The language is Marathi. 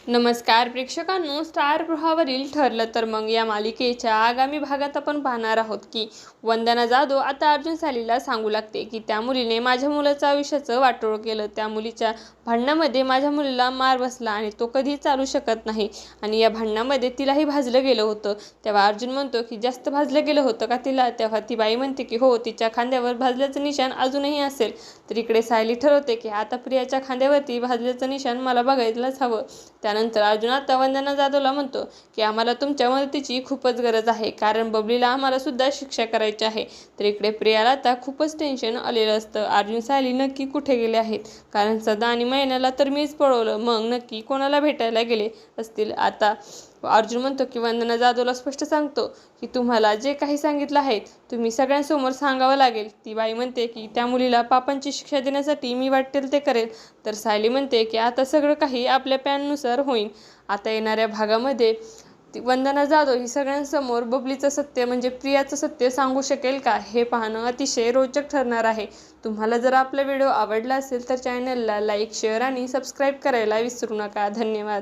नमस्कार प्रेक्षकांनो, स्टार प्रवाहावरील ठरलं तर मग या मालिकेच्या आगामी भागात आपण पाहणार आहोत की वंदना जाधव आता अर्जुन सालीला सांगू लागते की त्या मुलीने माझ्या मुलाचं आयुष्याचं वाटोळ केलं, त्या मुलीच्या भांडणामध्ये माझ्या मुलीला मार बसला आणि तो कधी चालू शकत नाही आणि या भांडणामध्ये तिलाही भाजलं गेलं होतं। तेव्हा अर्जुन म्हणतो की जास्त भाजलं गेलं होतं का तिला? तेव्हा ती बाई म्हणते की हो, तिच्या खांद्यावर भाजल्याचं निशाण अजूनही असेल। तर इकडे सायली ठरवते की आता प्रियाच्या खांद्यावरती भाजल्याचं निशाण मला बघायलाच हवं। त्यानंतर अर्जुन आता वंदना जाधवला म्हणतो की आम्हाला तुमच्या मदतीची खूपच गरज आहे, कारण बबलीला आम्हाला सुद्धा शिक्षा करायची आहे। तर इकडे प्रियाला आता खूपच टेन्शन आलेलं असतं। अर्जुन सायली नक्की कुठे गेले आहेत, कारण सदा आणि महिन्याला तर मीच पळवलं, मग नक्की कोणाला भेटायला गेले असतील। आता अर्जुन म्हणतो की वंदना जाधवला स्पष्ट सांगतो की तुम्हाला जे काही सांगितलं आहे तुम्ही सगळ्यांसमोर सांगावं लागेल। ती बाई म्हणते की त्या मुलीला पापांची शिक्षा देण्यासाठी मी वाटेल ते करेल। तर सायली म्हणते की आता सगळं काही आपल्या प्लॅननुसार होईल। आता येणाऱ्या भागामध्ये वंदना जाधव ही सगळ्यांसमोर बबलीचं सत्य म्हणजे प्रियाचं सत्य सांगू शकेल का, हे पाहणं अतिशय रोचक ठरणार आहे। तुम्हाला जर आपला व्हिडिओ आवडला असेल तर चॅनलला लाईक, शेअर आणि सबस्क्राईब करायला विसरू नका। धन्यवाद।